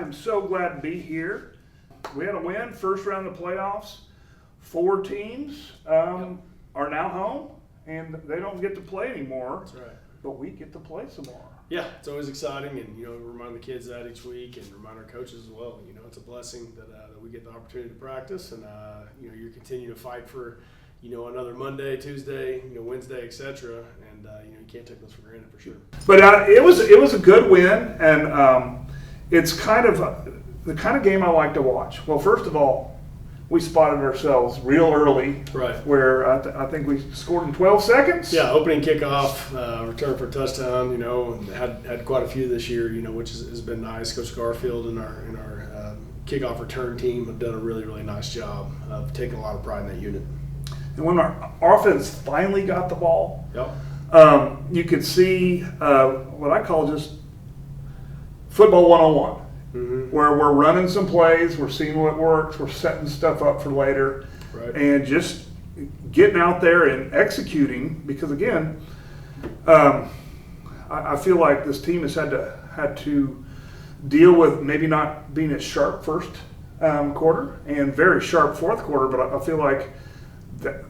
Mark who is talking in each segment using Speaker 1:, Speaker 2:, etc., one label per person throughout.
Speaker 1: am so glad to be here. We had a win, first round of the playoffs. 4 teams are now home, and they don't get to play anymore.
Speaker 2: That's right.
Speaker 1: But we get to play some more.
Speaker 2: Yeah, it's always exciting, and remind the kids that each week, and remind our coaches as well. It's a blessing that we get the opportunity to practice, and you continue to fight for another Monday, Tuesday, Wednesday, etc. And you can't take those for granted for sure.
Speaker 1: But it was a good win, and it's kind of the kind of game I like to watch. Well, first of all, we spotted ourselves real early,
Speaker 2: Right?
Speaker 1: Where I think we scored in 12 seconds.
Speaker 2: Yeah, opening kickoff, return for a touchdown. And had quite a few this year. Which has been nice. Coach Garfield and our kickoff return team have done a really, really nice job of taking a lot of pride in that unit.
Speaker 1: And when our offense finally got the ball,
Speaker 2: Yep.
Speaker 1: you could see what I call just football 101.
Speaker 2: Mm-hmm.
Speaker 1: Where we're running some plays, we're seeing what works, we're setting stuff up for later,
Speaker 2: Right.
Speaker 1: and just getting out there and executing. Because again, I feel like this team has had to deal with maybe not being as sharp first quarter and very sharp fourth quarter. But I feel like that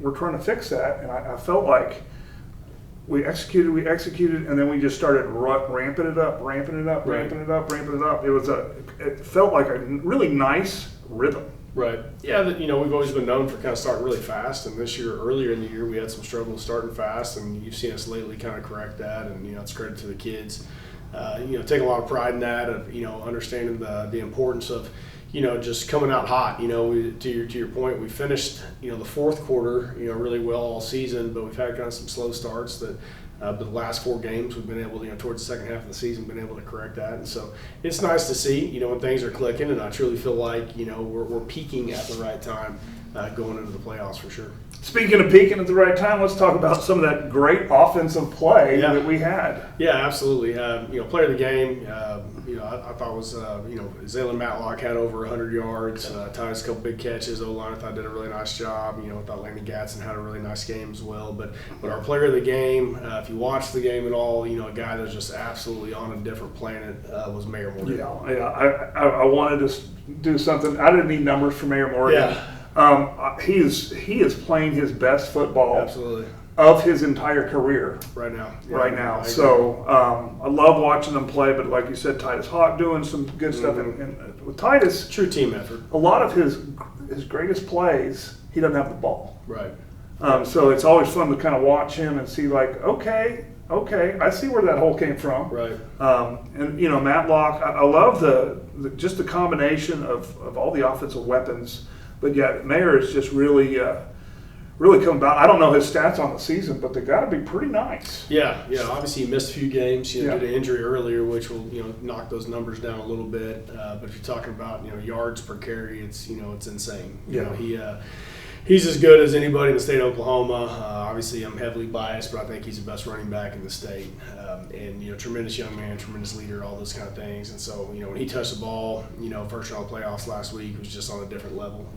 Speaker 1: we're trying to fix that, and I felt like we executed, and then we just started ramping it up.
Speaker 2: Right.
Speaker 1: It felt like a really nice rhythm.
Speaker 2: Right. Yeah, we've always been known for kind of starting really fast, and this year, earlier in the year, we had some struggles starting fast, and you've seen us lately kind of correct that, and it's credit to the kids. Take a lot of pride in that, of understanding the importance of just coming out hot. To your point, we finished the fourth quarter really well all season, but we've had kind of some slow starts that. But the last 4 games, we've been able to, towards the second half of the season, been able to correct that. And so it's nice to see, when things are clicking, and I truly feel like, we're peaking at the right time going into the playoffs for sure.
Speaker 1: Speaking of peaking at the right time, let's talk about some of that great offensive play that we had.
Speaker 2: Yeah, absolutely. Player of the game, I thought was, Zaylen Matlock had over 100 yards, Titus a couple big catches. O-line I thought did a really nice job. I thought Landon Gatson had a really nice game as well. But our player of the game, if you watch the game at all, a guy that's just absolutely on a different planet was Mayor Morgan.
Speaker 1: Yeah. I wanted to do something. I didn't need numbers for Mayor Morgan.
Speaker 2: Yeah.
Speaker 1: He is playing his best football
Speaker 2: Absolutely.
Speaker 1: of his entire career
Speaker 2: Right now. Yeah,
Speaker 1: right now.
Speaker 2: I
Speaker 1: So I love watching them play, but like you said, Titus Hawk doing some good stuff. And with Titus,
Speaker 2: True team effort.
Speaker 1: a lot of his greatest plays, he doesn't have the ball.
Speaker 2: Right.
Speaker 1: So it's always fun to kind of watch him and see like, okay, I see where that hole came from.
Speaker 2: Right.
Speaker 1: And Matlock, I love just the combination of all the offensive weapons. But yeah, Mayer is just really come about. I don't know his stats on the season, but they got to be pretty nice.
Speaker 2: Yeah. Obviously, he missed a few games. Due to injury earlier, which will knock those numbers down a little bit. But if you're talking about yards per carry, it's it's insane. He's as good as anybody in the state of Oklahoma. Obviously, I'm heavily biased, but I think he's the best running back in the state. And tremendous young man, tremendous leader, all those kind of things. And so, when he touched the ball, first round playoffs last week was just on a different level.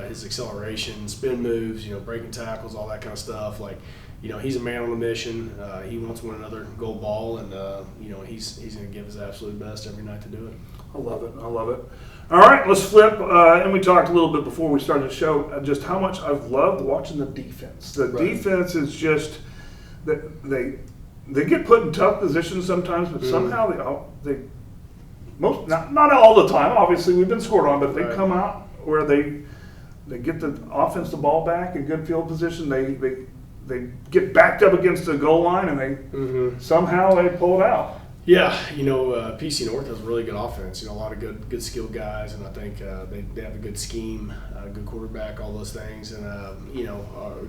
Speaker 2: His acceleration, spin moves, breaking tackles, all that kind of stuff. Like, he's a man on a mission. He wants to win another gold ball, and he's going to give his absolute best every night to do it.
Speaker 1: I love it. All right, let's flip. And we talked a little bit before we started the show just how much I've loved watching the defense. The defense is just they get put in tough positions sometimes, but somehow they not all the time. Obviously, we've been scored on, but they come out where they get the offense the ball back in good field position. They get backed up against the goal line, and they somehow they pull it out.
Speaker 2: Yeah, PC North has a really good offense. A lot of good skilled guys, and I think they have a good scheme, good quarterback, all those things. And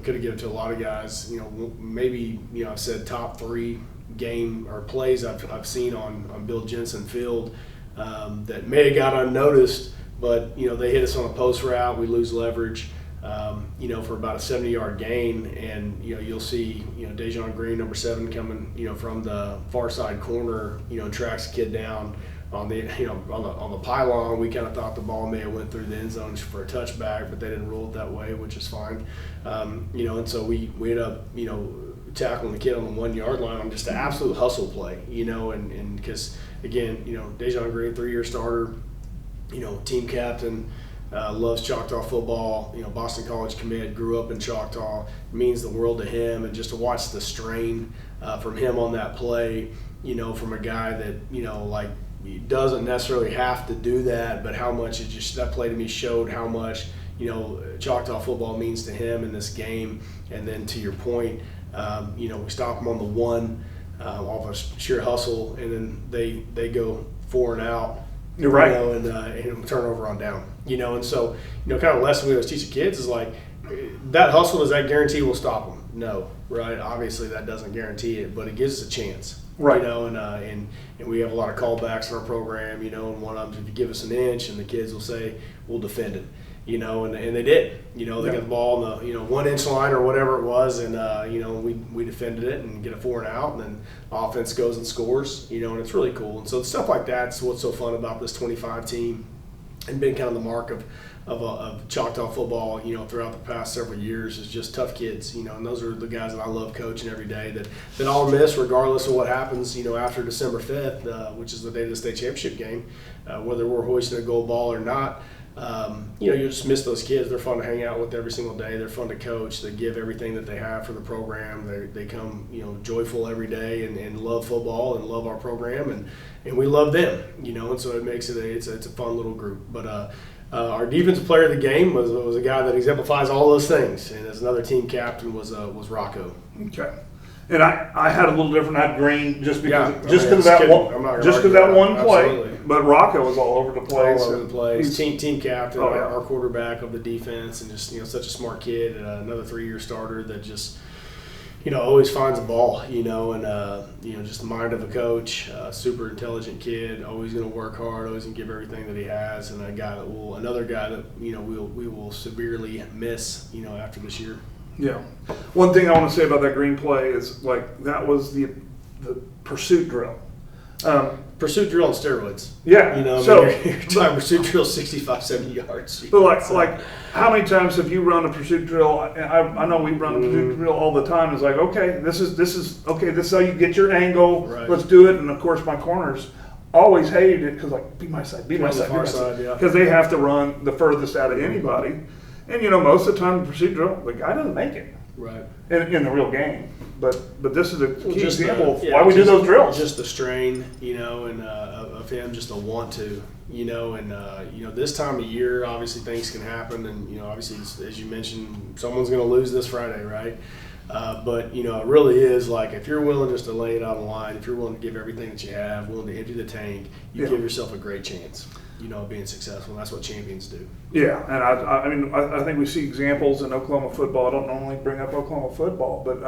Speaker 2: could have given it to a lot of guys. Maybe I've said top 3 game or plays I've seen on Bill Jensen field that may have got unnoticed, but they hit us on a post route, we lose leverage. For about a 70-yard gain, and you'll see Dejon Green, number 7, coming from the far side corner, tracks the kid down on the on the pylon. We kind of thought the ball may have went through the end zone for a touchback, but they didn't rule it that way, which is fine. And so we ended up tackling the kid on the 1 yard line on just an absolute hustle play, and because again, Dejon Green, 3-year starter, team captain, loves Choctaw football, Boston College commit, grew up in Choctaw, means the world to him, and just to watch the strain from him on that play, from a guy that, like, he doesn't necessarily have to do that, but how much that play to me showed how much, Choctaw football means to him in this game. And then to your point, we stop him on the 1 off a sheer hustle, and then they go 4 and out.
Speaker 1: You're right.
Speaker 2: And turnover on down. And so, kind of a lesson we always teach the kids is like, that hustle, does that guarantee we'll stop them? No, right? Obviously that doesn't guarantee it, but it gives us a chance.
Speaker 1: Right.
Speaker 2: And we have a lot of callbacks in our program, and one of them, if you give us an inch, and the kids will say, we'll defend it. And they did. They got the ball on the 1 inch line or whatever it was, and we defended it and get a 4 and out, and then offense goes and scores. And it's really cool. And so stuff like that's what's so fun about this 25 team, and been kind of the mark of Choctaw football. Throughout the past several years is just tough kids. And those are the guys that I love coaching every day. That I'll miss regardless of what happens. After December 5th, which is the day of the state championship game, whether we're hoisting a gold ball or not. You just miss those kids. They're fun to hang out with every single day. They're fun to coach. They give everything that they have for the program. They come, joyful every day and love football and love our program, and we love them, and so it makes it it's a fun little group. But our defensive player of the game was a guy that exemplifies all those things, and as another team captain was Rocco.
Speaker 1: Okay. And I had a little different. I had Green just because of
Speaker 2: that
Speaker 1: that one play.
Speaker 2: Absolutely.
Speaker 1: But Rocco was all over the place.
Speaker 2: All over the place. Team captain,
Speaker 1: Oh, yeah.
Speaker 2: our quarterback of the defense, and just such a smart kid. Another 3-year starter that just always finds a ball. And just the mind of a coach. Super intelligent kid. Always going to work hard. Always going to give everything that he has. And another guy that we will severely miss. After this year.
Speaker 1: Yeah. One thing I want to say about that Green play is like that was the pursuit drill.
Speaker 2: Pursuit drill on steroids.
Speaker 1: Yeah.
Speaker 2: You're talking pursuit drill 65, 70 yards.
Speaker 1: But like how many times have you run a pursuit drill? I know we run a pursuit drill all the time. It's like, okay, this is okay. This is how you get your angle.
Speaker 2: Right.
Speaker 1: Let's do it. And of course, my corners always hated it because like be my side,
Speaker 2: yeah.
Speaker 1: because they have to run the furthest out of anybody. And most of the time, the pursuit drill, the guy doesn't make it.
Speaker 2: Right.
Speaker 1: In the real game. But this is a key
Speaker 2: Just
Speaker 1: example of why we do those drills.
Speaker 2: Just the strain, and of him just to want to, and this time of year, obviously things can happen, and obviously as you mentioned, someone's going to lose this Friday, right? But it really is like if you're willing just to lay it on the line, if you're willing to give everything that you have, willing to empty the tank, you give yourself a great chance. Of being successful. And that's what champions do.
Speaker 1: Yeah, and I think we see examples in Oklahoma football. I don't normally bring up Oklahoma football, but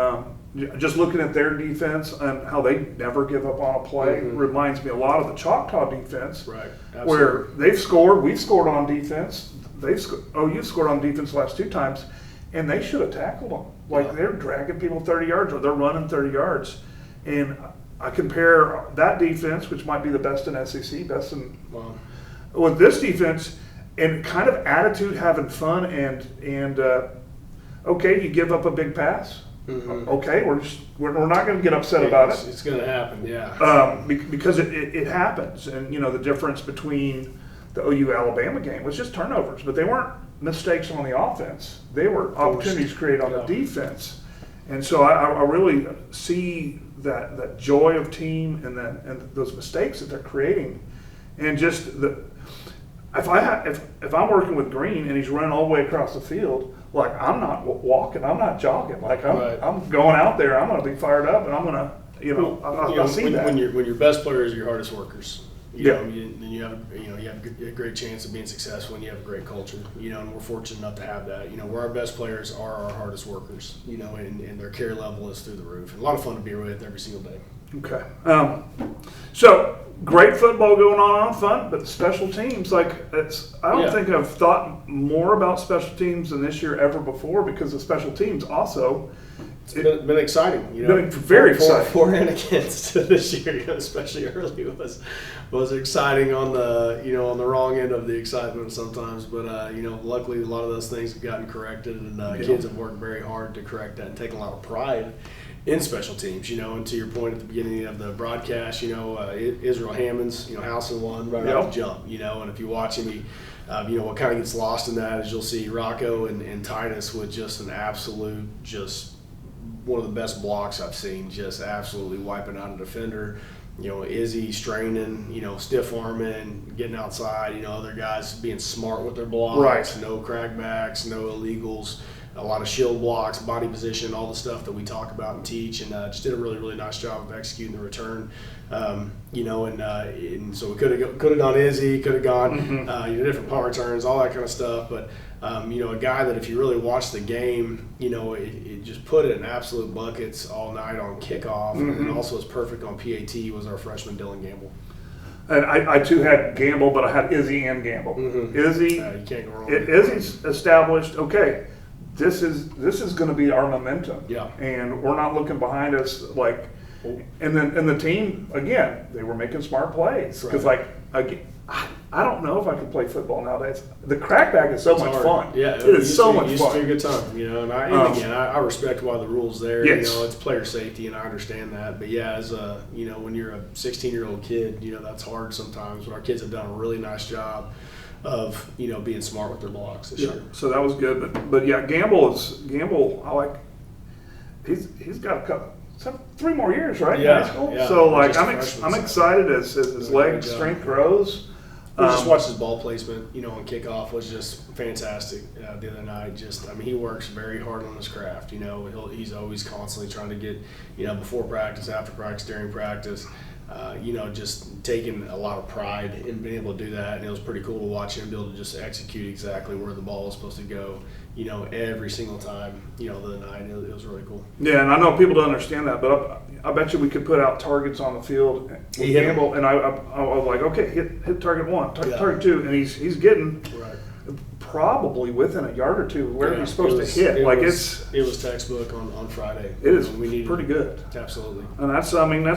Speaker 1: just looking at their defense and how they never give up on a play reminds me a lot of the Choctaw defense.
Speaker 2: Right. Absolutely.
Speaker 1: Where they've scored, we've scored on defense. You've scored on defense the last 2 times, and they should have tackled them. Like they're dragging people 30 yards or they're running 30 yards. And I compare that defense, which might be the best in SEC, with this defense and kind of attitude, having fun, and okay, you give up a big pass. Mm-hmm. Okay, we're not going to get upset about it.
Speaker 2: It's going to happen, yeah.
Speaker 1: Because it happens, and the difference between the OU Alabama game was just turnovers, but they weren't mistakes on the offense. They were opportunities created on the defense, and so I really see that joy of team and those mistakes that they're creating, and just if I'm working with Green and he's running all the way across the field, like I'm not walking, I'm not jogging, like I'm going out there, I'm going to be fired up, and I'm going to, I'll see that.
Speaker 2: When your best players are your hardest workers, you have a great chance of being successful, and you have a great culture, and we're fortunate enough to have that. Where our best players are our hardest workers, and their care level is through the roof. And a lot of fun to be with every single day.
Speaker 1: Okay. So great football going on, fun, but special teams, I don't think I've thought more about special teams than this year ever before, because the special teams also.
Speaker 2: It's been exciting,
Speaker 1: Been very exciting.
Speaker 2: For and against this year, especially early was exciting on the on the wrong end of the excitement sometimes. But luckily a lot of those things have gotten corrected, and kids have worked very hard to correct that and taken a lot of pride in special teams, and to your point at the beginning of the broadcast, Israel Hammonds, house and one right out the jump, and if you watch him, what kind of gets lost in that is you'll see Rocco and Titus with just an absolute, just one of the best blocks I've seen, just absolutely wiping out a defender. Izzy straining, stiff arming, getting outside, other guys being smart with their blocks,
Speaker 1: right.
Speaker 2: No crackbacks, no illegals, a lot of shield blocks, body position, all the stuff that we talk about and teach, and just did a really, really nice job of executing the return. And so we could have gone Izzy, could have gone different punt returns, all that kind of stuff, but a guy that if you really watch the game, it just put it in absolute buckets all night on kickoff, and also was perfect on PAT was our freshman Dylan Gamble.
Speaker 1: And I too had Gamble, but I had Izzy and Gamble. Izzy,
Speaker 2: you can't go wrong.
Speaker 1: Izzy's established. Okay, this is going to be our momentum.
Speaker 2: Yeah,
Speaker 1: and we're not looking behind us like. And then the team again, they were making smart plays because I don't know if I could play football nowadays. The crackback is so much fun.
Speaker 2: Yeah,
Speaker 1: it is so much fun.
Speaker 2: It's a good time, And I respect why the rules there.
Speaker 1: Yes.
Speaker 2: It's player safety, and I understand that. But yeah, as when you're a 16-year-old kid, that's hard sometimes. But our kids have done a really nice job of being smart with their blocks this year.
Speaker 1: So that was good. But yeah, Gamble. I like. He's got a couple. 3 more years, right?
Speaker 2: Yeah.
Speaker 1: In high school?
Speaker 2: Yeah.
Speaker 1: So I'm excited as his leg strength grows.
Speaker 2: We just watched his ball placement, on kickoff was just fantastic the other night. He works very hard on his craft. He's always constantly trying to get, before practice, after practice, during practice. Just taking a lot of pride in being able to do that, and it was pretty cool to watch him be able to just execute exactly where the ball was supposed to go. Every single time, the other night, it was really cool.
Speaker 1: Yeah, and I know people don't understand that, but I bet you we could put out targets on the field with Gamble, and I was like, okay, hit target 1, target 2, and he's getting probably within a yard or two where he's supposed to hit.
Speaker 2: It was textbook on Friday.
Speaker 1: It is pretty good.
Speaker 2: Absolutely.
Speaker 1: And that's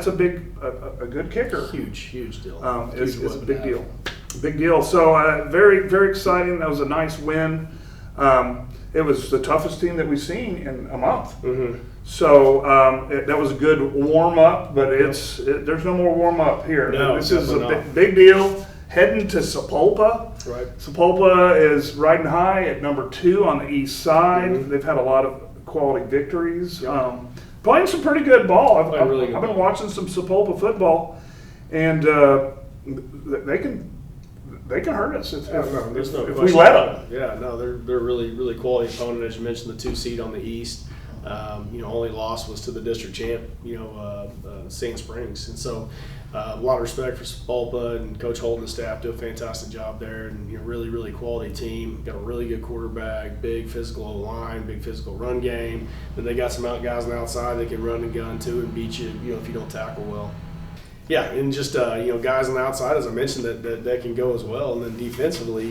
Speaker 1: a good kicker.
Speaker 2: Huge deal.
Speaker 1: It's a big deal. Big deal. So very, very exciting. That was a nice win. It was the toughest team that we've seen in a month. So that was a good warm up, but there's no more warm up here.
Speaker 2: No,
Speaker 1: this is a big deal. Heading to Sapulpa.
Speaker 2: Right.
Speaker 1: Sapulpa is riding high at number 2 on the east side. They've had a lot of quality victories. Playing some pretty good ball. I've been watching some Sapulpa football, and they can hurt us if we let them.
Speaker 2: Yeah, no, they're really, really quality opponent. As you mentioned, the 2 seed on the east. Only loss was to the district champ, Sand Springs, and so a lot of respect for Sapulpa, and Coach Holden and staff do a fantastic job there, and really, really quality team. Got a really good quarterback, big physical line, big physical run game. Then they got some guys on the outside that can run and gun too and beat you, if you don't tackle well. Yeah, and just guys on the outside, as I mentioned, that can go as well. And then defensively,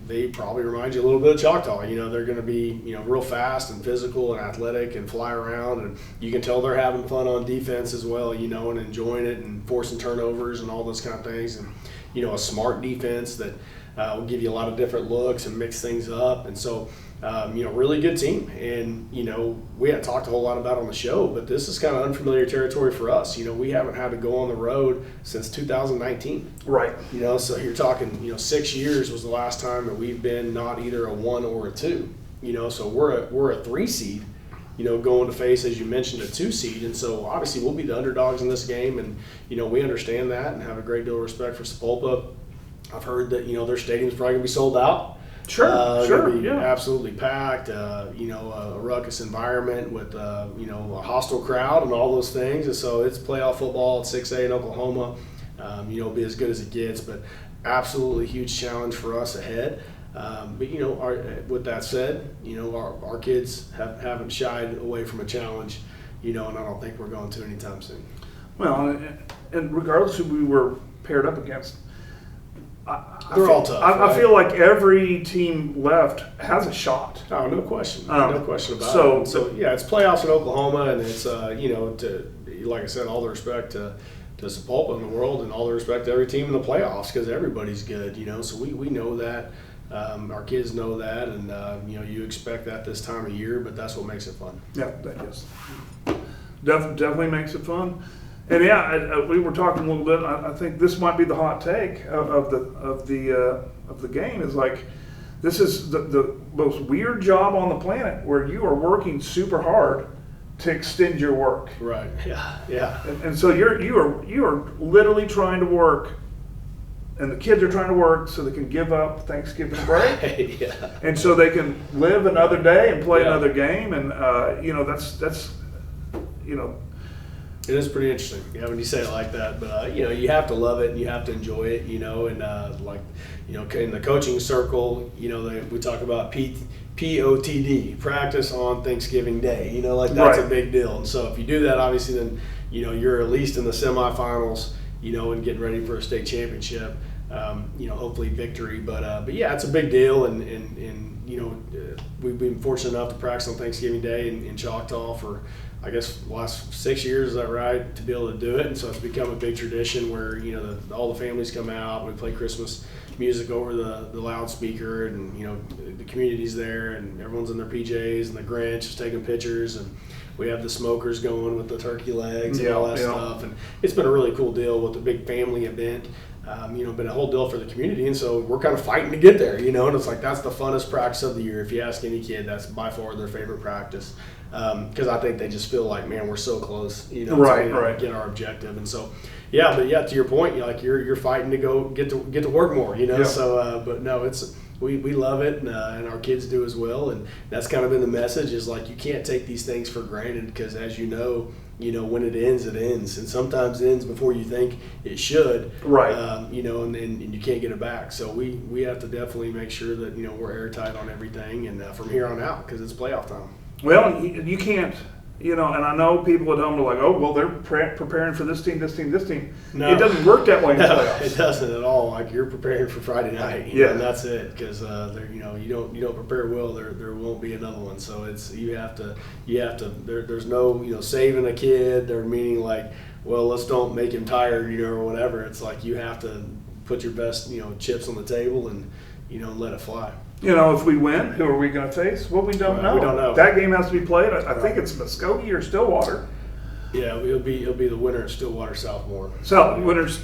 Speaker 2: they probably remind you a little bit of Choctaw. They're going to be real fast and physical and athletic and fly around, and you can tell they're having fun on defense as well. And enjoying it and forcing turnovers and all those kind of things. And a smart defense that will give you a lot of different looks and mix things up. And so. Really good team, and we hadn't talked a whole lot about it on the show, but this is kind of unfamiliar territory for us. We haven't had to go on the road since 2019.
Speaker 1: Right.
Speaker 2: So you're talking, 6 years was the last time that we've been not either a 1 or a 2. So we're a 3 seed. Going to face, as you mentioned, a 2 seed, and so obviously we'll be the underdogs in this game, and we understand that and have a great deal of respect for Sapulpa. I've heard that their stadium's probably gonna be sold out.
Speaker 1: Sure,
Speaker 2: Absolutely packed. A ruckus environment with a hostile crowd and all those things. And so it's playoff football at 6A in Oklahoma. Be as good as it gets, but absolutely huge challenge for us ahead. But with that said, our kids haven't shied away from a challenge. And I don't think we're going to anytime soon.
Speaker 1: Well, and regardless of who we were paired up against.
Speaker 2: All tough.
Speaker 1: I feel like every team left has a shot.
Speaker 2: Oh, no question. No question about it. So yeah, it's playoffs in Oklahoma, and it's like I said, all the respect to Sapulpa in the world, and all the respect to every team in the playoffs because everybody's good. So we know that. Our kids know that, and you expect that this time of year, but that's what makes it fun.
Speaker 1: Yeah, that is. Definitely makes it fun. And yeah, we were talking a little bit. I think this might be the hot take of the game. Is like, this is the most weird job on the planet where you are working super hard to extend your work.
Speaker 2: Right. Yeah. Yeah.
Speaker 1: And so you are literally trying to work, and the kids are trying to work so they can give up Thanksgiving break,
Speaker 2: Yeah.
Speaker 1: and so they can live another day and play
Speaker 2: Yeah.
Speaker 1: another game. And that's
Speaker 2: It is pretty interesting, when you say it like that. But you have to love it and you have to enjoy it, and in the coaching circle, we talk about POTD, practice on Thanksgiving Day. That's
Speaker 1: Right.
Speaker 2: a big deal. And so if you do that, obviously, then you're at least in the semifinals, and getting ready for a state championship. Hopefully victory. But yeah, it's a big deal, and we've been fortunate enough to practice on Thanksgiving Day in Choctaw for, I guess, the last 6 years, is that right, to be able to do it. And so it's become a big tradition where, all the families come out, we play Christmas music over the loudspeaker, and, the community's there, and everyone's in their PJs, and the Grinch is taking pictures, and we have the smokers going with the turkey legs and all that stuff. And it's been a really cool deal with the big family event. Been a whole deal for the community, and so we're kind of fighting to get there, and it's like, that's the funnest practice of the year. If you ask any kid, that's by far their favorite practice, because I think they just feel like, man, we're so close, to get our objective. And so, to your point, you're fighting to go get to work more, So, but no, we love it, and our kids do as well, and that's kind of been the message, is like, you can't take these things for granted, because as when it ends, and sometimes it ends before you think it should,
Speaker 1: Right.
Speaker 2: And you can't get it back. So we have to definitely make sure that we're airtight on everything, and from here on out, because it's playoff time.
Speaker 1: Well, you can't, and I know people at home are like, oh, well, they're preparing for this team.
Speaker 2: No.
Speaker 1: It doesn't work that way in the
Speaker 2: No,
Speaker 1: playoffs.
Speaker 2: it doesn't at all. Like, you're preparing for Friday night, and that's it. Because you don't prepare well, there won't be another one. So you have to. There's no saving a kid. They're meaning like, well, let's don't make him tired, or whatever. It's like, you have to put your best chips on the table, and let it fly.
Speaker 1: If we win, who are we going to face? Well, we don't know.
Speaker 2: We don't know.
Speaker 1: That game has to be played. I think it's Muskogee or Stillwater.
Speaker 2: Yeah, it'll be the winner of Stillwater Southmore.
Speaker 1: So winners,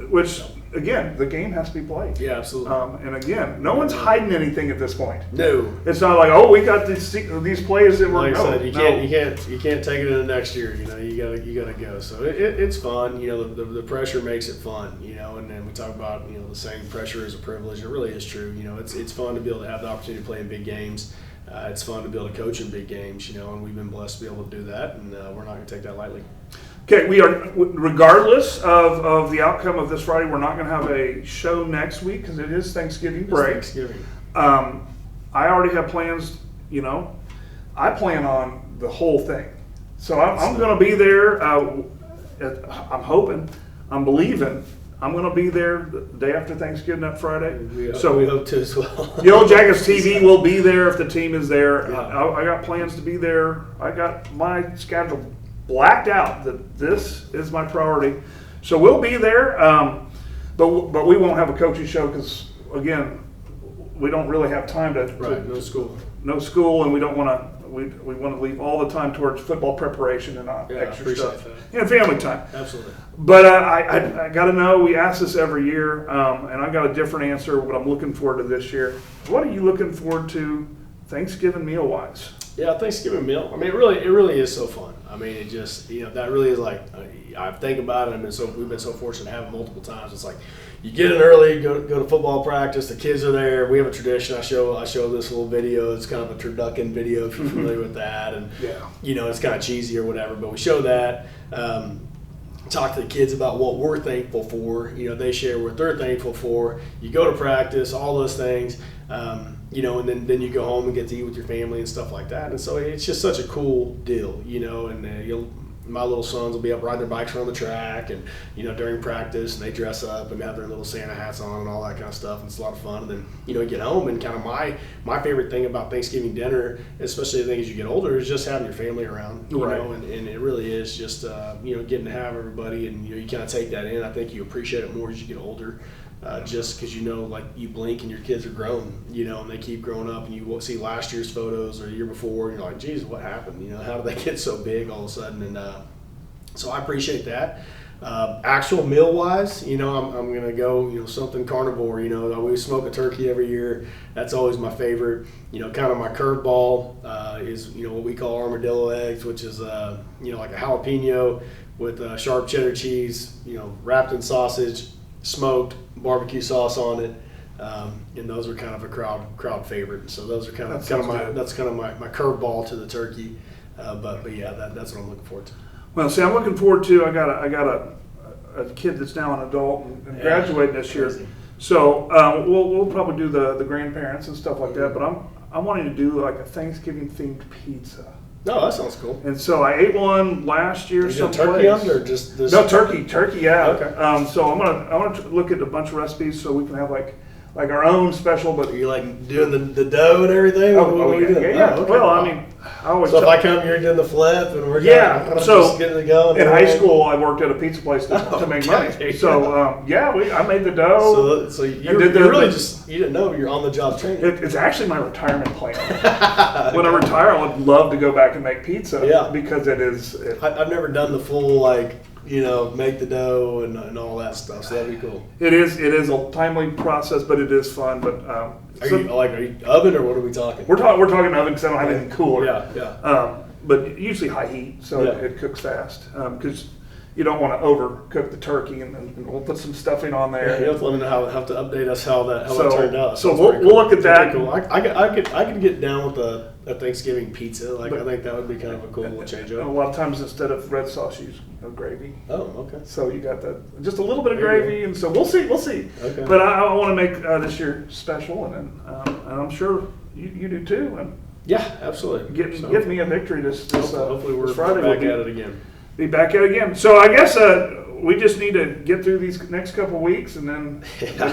Speaker 1: which again, the game has to be played.
Speaker 2: Yeah, absolutely.
Speaker 1: And again, no one's hiding anything at this point.
Speaker 2: No.
Speaker 1: It's not like, oh, we got these plays that we're
Speaker 2: like I said, you can't take it into next year. You gotta go. So it's fun. The pressure makes it fun. And then we talk about the saying, pressure is a privilege. It really is true. It's fun to be able to have the opportunity to play in big games. It's fun to be able to coach in big games. And we've been blessed to be able to do that, and we're not going to take that lightly.
Speaker 1: Okay, we are, regardless of the outcome of this Friday, we're not going to have a show next week because it is Thanksgiving break.
Speaker 2: Thanksgiving.
Speaker 1: I already have plans, I plan on the whole thing. So I'm going to be there. I'm hoping, I'm believing, I'm going to be there the day after Thanksgiving, that Friday.
Speaker 2: We hope to as well.
Speaker 1: Yellow Jackets TV will be there if the team is there.
Speaker 2: Yeah.
Speaker 1: I got plans to be there. I got my schedule blacked out that this is my priority. So we'll be there, but we won't have a coaching show because, again, we don't really have time to no school, and we don't want to. We want to leave all the time towards football preparation and not extra stuff. And family time.
Speaker 2: Absolutely.
Speaker 1: But I got to know, we ask this every year, and I got a different answer what I'm looking forward to this year. What are you looking forward to Thanksgiving meal-wise?
Speaker 2: Yeah, Thanksgiving meal. I mean, it really is so fun. I mean, it just, that really is like, I think about it, we've been so fortunate to have it multiple times. It's like, you get in early, go to football practice, the kids are there. We have a tradition. I show this little video. It's kind of a turducken video, if you're familiar with that. And, it's kind of cheesy or whatever, but we show that. Talk to the kids about what we're thankful for. They share what they're thankful for. You go to practice, all those things. And then you go home and get to eat with your family and stuff like that. And so it's just such a cool deal, and my little sons will be up riding their bikes around the track and, during practice, and they dress up and have their little Santa hats on and all that kind of stuff. And it's a lot of fun. And then, you get home, and kind of my favorite thing about Thanksgiving dinner, especially I think as you get older, is just having your family around,
Speaker 1: Right.
Speaker 2: and it really is just, getting to have everybody, and, you kind of take that in. I think you appreciate it more as you get older. just because like you blink and your kids are grown, and they keep growing up, and you will see last year's photos or the year before, and you're like, geez, what happened? How did they get so big all of a sudden? And so I appreciate that. Actual meal wise, I'm going to go, something carnivore. I always smoke a turkey every year. That's always my favorite. Kind of my curveball is, what we call armadillo eggs, which is, like a jalapeno with sharp cheddar cheese, wrapped in sausage, smoked, barbecue sauce on it. And those are kind of a crowd favorite. So those are kind of my curveball to the turkey. But yeah, that's what I'm looking forward to.
Speaker 1: Well, see, I'm looking forward to. I got a kid that's now an adult and graduating this year.
Speaker 2: Crazy.
Speaker 1: So we'll probably do the grandparents and stuff like that. But I'm wanting to do like a Thanksgiving themed pizza.
Speaker 2: No, that sounds cool.
Speaker 1: And so I ate one last year.
Speaker 2: Is it turkey on it or just this?
Speaker 1: No, turkey. Yeah.
Speaker 2: Okay.
Speaker 1: So I'm gonna look at a bunch of recipes so we can have like our own special. But
Speaker 2: Are you like doing the dough and everything?
Speaker 1: Oh,
Speaker 2: What are you doing?
Speaker 1: yeah.
Speaker 2: Oh, okay.
Speaker 1: Well, I mean, I always.
Speaker 2: So if I come, you're doing the flip, and we're
Speaker 1: So
Speaker 2: just getting it going.
Speaker 1: in high school, I worked at a pizza place to make money. So I made the dough.
Speaker 2: So you really you didn't know you're on the job training.
Speaker 1: It's actually my retirement plan. When I retire, I would love to go back and make pizza.
Speaker 2: Yeah.
Speaker 1: Because it is.
Speaker 2: I've never done the full make the dough and all that stuff. So that'd be cool.
Speaker 1: It is a timely process, but it is fun. But
Speaker 2: Are you oven or what are we talking?
Speaker 1: we're talking oven because I don't have anything cooler.
Speaker 2: Yeah.
Speaker 1: But usually high heat, so
Speaker 2: Yeah.
Speaker 1: it cooks fast. Because you don't want to overcook the turkey, and we'll put some stuffing on there.
Speaker 2: Yeah, you have to let me know have to update us how that turned out.
Speaker 1: So
Speaker 2: Sounds
Speaker 1: we'll
Speaker 2: pretty cool.
Speaker 1: look at that.
Speaker 2: Pretty cool. I could get down with a Thanksgiving pizza. I think that would be kind of a cool little change
Speaker 1: And a
Speaker 2: up.
Speaker 1: lot of times instead of red sauce, you use gravy.
Speaker 2: Oh, okay.
Speaker 1: So you got just a little bit of
Speaker 2: There you
Speaker 1: gravy, and so we'll see.
Speaker 2: Okay.
Speaker 1: But I want to make this year special, and I'm sure you do too. And
Speaker 2: Yeah, absolutely.
Speaker 1: give me a victory this
Speaker 2: Hopefully we're
Speaker 1: this Friday.
Speaker 2: back
Speaker 1: We'll
Speaker 2: at it again.
Speaker 1: be back at it again. So I guess we just need to get through these next couple of weeks, and then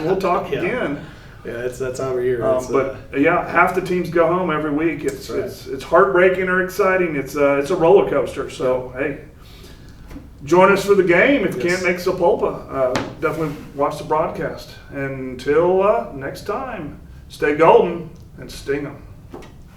Speaker 1: we'll talk
Speaker 2: Yeah.
Speaker 1: again.
Speaker 2: Yeah, it's that time of year.
Speaker 1: Half the teams go home every week. It's
Speaker 2: That's right.
Speaker 1: it's heartbreaking or exciting. It's a roller coaster. So hey, join us for the game if you
Speaker 2: Yes.
Speaker 1: can't make Sapulpa. Definitely watch the broadcast. Until next time, stay golden and sting 'em.